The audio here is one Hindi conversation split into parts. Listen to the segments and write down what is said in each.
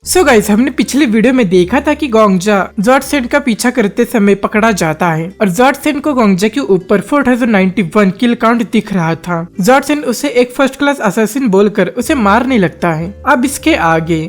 सो गाइस, हमने पिछले वीडियो में देखा था कि गोंगजा जॉर्ज सेंट का पीछा करते समय पकड़ा जाता है और जॉर्ज सेंट को गोंगजा के ऊपर 4091 किल काउंट दिख रहा था। जॉर्ज सेंट उसे एक फर्स्ट क्लास असैसिन बोलकर उसे मारने लगता है। अब इसके आगे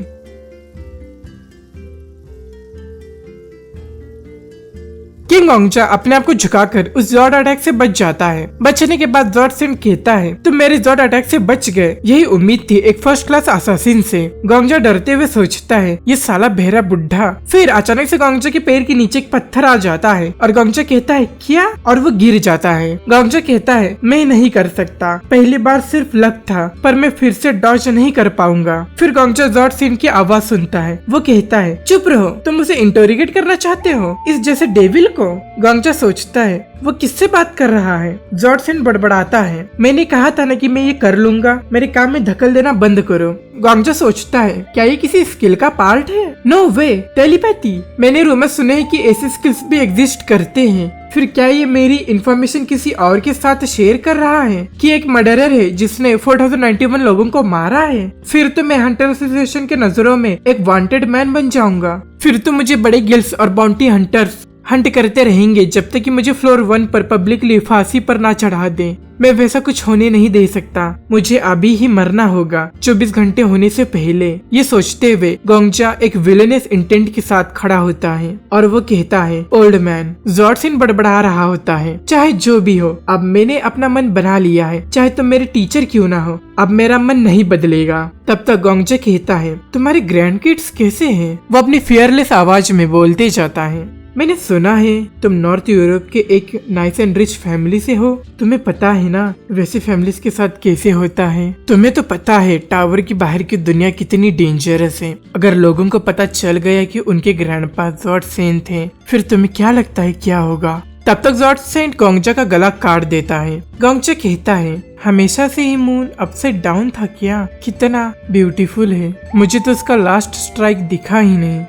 किंग गोंगजा अपने आप को झुकाकर उस जॉर्ड अटैक से बच जाता है। बचने के बाद जॉर्ज सेंट कहता है, तुम मेरे जॉर्ड अटैक से बच गए, यही उम्मीद थी एक फर्स्ट क्लास असैसिन से। गोंगजा डरते हुए सोचता है, ये साला बहरा बुढ़ा। फिर अचानक से गोंगजा के पैर के नीचे एक पत्थर आ जाता है और गोंगजा कहता है, क्या? और वो गिर जाता है। गोंगजा कहता है, मैं नहीं कर सकता, पहली बार सिर्फ लक था, पर मैं फिर से डॉज नहीं कर पाऊंगा। फिर गोंगजा जॉर्ज सेंट की आवाज सुनता है। वो कहता है, चुप रहो, तुम उसे इंटरोगेट करना चाहते हो, इस जैसे डेविल को। गोंगजा सोचता है, वो किससे बात कर रहा है। जॉर्ज सेंट बड़बड़ाता है, मैंने कहा था ना कि मैं ये कर लूंगा, मेरे काम में धकल देना बंद करो। गोंगजा सोचता है, क्या ये किसी स्किल का पार्ट है? नो वे, टेलीपैथी। मैंने रूमर सुने हैं कि ऐसे स्किल्स भी एग्जिस्ट करते हैं। फिर क्या ये मेरी इंफॉर्मेशन किसी और के साथ शेयर कर रहा है कि एक मर्डरर है जिसने 4091 लोगों को मारा है? फिर तो मैं हंटर एसोसिएशन के नजरों में एक वांटेड मैन बन जाऊंगा। फिर तो मुझे बड़े गिल्ड्स और बाउंटी हंटर्स हंट करते रहेंगे जब तक कि मुझे फ्लोर 1 पर पब्लिकली फांसी पर ना चढ़ा दे। मैं वैसा कुछ होने नहीं दे सकता, मुझे अभी ही मरना होगा 24 घंटे होने से पहले। ये सोचते हुए गोंगजा एक विलेनियस इंटेंट के साथ खड़ा होता है और वो कहता है, ओल्ड मैन। जॉर्ज सेंट बड़बड़ा रहा होता है, चाहे जो भी हो, अब मैंने अपना मन बना लिया है, चाहे तुम मेरे टीचर क्यों ना हो, अब मेरा मन नहीं बदलेगा। तब तक गोंगजा कहता है, तुम्हारे ग्रैंड किड्स कैसे हैं? वो अपनी फियरलेस आवाज में बोलते जाता है, मैंने सुना है तुम नॉर्थ यूरोप के एक नाइस एंड रिच फैमिली से हो। तुम्हें पता है ना वैसे फैमिलीज के साथ कैसे होता है। तुम्हें तो पता है टावर की बाहर की दुनिया कितनी डेंजरस है। अगर लोगों को पता चल गया कि उनके ग्रैंडपा जॉर्ज सेंट थे, फिर तुम्हें क्या लगता है क्या होगा? तब तक जॉर्ज सेंट गोंगजा का गला काट देता है। गोंगजा कहता है, हमेशा से ही मून अपसाइड डाउन था क्या? कितना ब्यूटीफुल है, मुझे तो उसका लास्ट स्ट्राइक दिखा ही नहीं।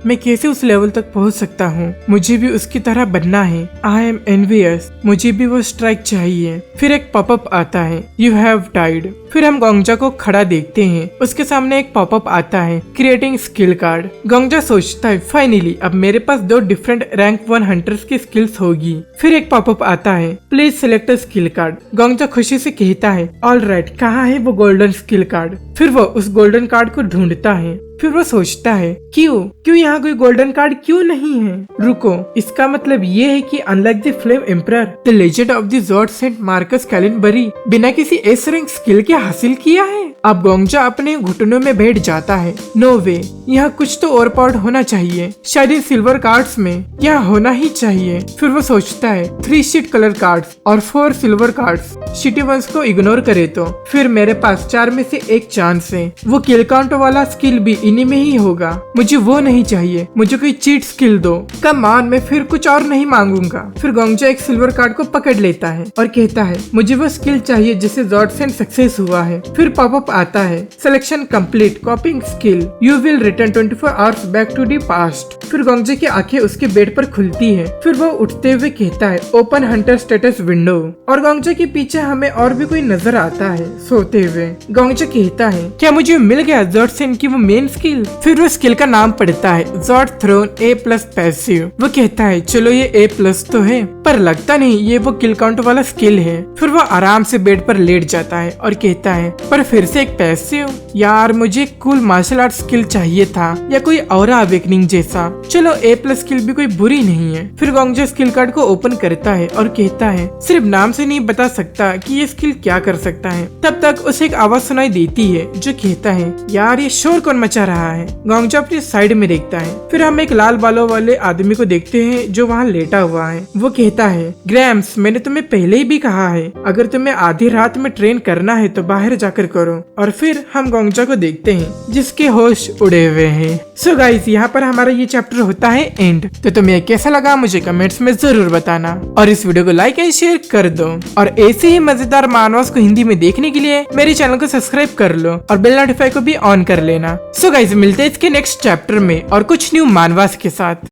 मैं कैसे उस लेवल तक पहुंच सकता हूँ? मुझे भी उसकी तरह बनना है। आई एम एनवियस, मुझे भी वो स्ट्राइक चाहिए। फिर एक पॉपअप आता है, यू हैव डाइड। फिर हम गोंगजा को खड़ा देखते हैं, उसके सामने एक पॉपअप आता है, क्रिएटिंग स्किल कार्ड। गोंगजा सोचता है, फाइनली अब मेरे पास 2 डिफरेंट रैंक 1 हंटर्स की स्किल्स होगी। फिर एक पॉपअप आता है, please select a skill card. Gongja खुशी से कहता है, ऑल राइट, कहाँ है वो गोल्डन स्किल कार्ड? फिर वो उस गोल्डन कार्ड को ढूंढता है। फिर वो सोचता है, क्यों यहाँ कोई गोल्डन कार्ड क्यों नहीं है? रुको, इसका मतलब ये है कि unlike the flame emperor, the legend of the George Saint Marcus Callinbury बिना किसी एस रैंक स्किल के हासिल किया है। अब गोंगजा अपने घुटनों में बैठ जाता है। नो वे, यहाँ कुछ तो और पार्ट होना चाहिए, शायद इन सिल्वर कार्ड्स में यहाँ होना ही चाहिए। फिर वो सोचता है, 3 शीट कलर कार्ड्स और 4 सिल्वर कार्ड्स। शिटी वंस को इग्नोर करे तो फिर मेरे पास 4 में से 1 चांस है। वो किल काउंट वाला स्किल भी इन्हीं में ही होगा। मुझे वो नहीं चाहिए, मुझे कोई चीट स्किल दो। कम ऑन, मैं फिर कुछ और नहीं मांगूंगा। फिर गोंगजा एक सिल्वर कार्ड को पकड़ लेता है और कहता है, मुझे वो स्किल चाहिए जिससे जॉर्ज सेंट सक्सेस हुआ है। फिर पॉपअप आता है, selection complete, coping skill, you will return 24 hours back to the past. फिर गोंगजा की आंखें उसके बेड पर खुलती है। फिर वो उठते हुए कहता है, ओपन हंटर स्टेटस विंडो। और गोंगजा के पीछे हमें और भी कोई नजर आता है सोते हुए। गोंगजा कहता है, क्या मुझे मिल गया जॉर्ज सेंट की वो मेन स्किल? फिर वो स्किल का नाम पढ़ता है, जॉर्ज थ्रोन A+ पैसिव। वो कहता है, चलो ये A+ तो है, पर लगता नहीं ये वो किल काउंट वाला स्किल है। फिर वो आराम से बेड पर लेट जाता है और कहता है, पर फिर से एक पैसिव? यार, मुझे कूल मार्शल आर्ट स्किल चाहिए था या कोई ऑरा अवेकनिंग जैसा। चलो A+ स्किल भी कोई बुरी नहीं है। फिर गोंगजा स्किल कार्ड को ओपन करता है और कहता है, सिर्फ नाम से नहीं बता सकता कि ये स्किल क्या कर सकता है। तब तक उसे एक आवाज सुनाई देती है जो कहता है, यार ये शोर कौन मचा रहा है? गोंगजा अपनी साइड में देखता है। फिर हम एक लाल बालों वाले आदमी को देखते हैं जो वहाँ लेटा हुआ है। वो कहता है, ग्रैम्स, मैंने तुम्हें पहले ही भी कहा है, अगर तुम्हें आधी रात में ट्रेन करना है तो बाहर जाकर करो। और फिर हम गोंगजा को देखते हैं जिसके होश उड़े हुए हैं। सो गाइस, यहाँ पर हमारा ये चैप्टर होता है एंड। तो तुम्हें कैसा लगा मुझे कमेंट्स में जरूर बताना और इस वीडियो को लाइक एंड शेयर कर दो। और ऐसे ही मजेदार मानवास को हिंदी में देखने के लिए मेरे चैनल को सब्सक्राइब कर लो और बेल नोटिफाई को भी ऑन कर लेना। सो गाइस, मिलते हैं इसके नेक्स्ट चैप्टर में और कुछ न्यू मानवास के साथ।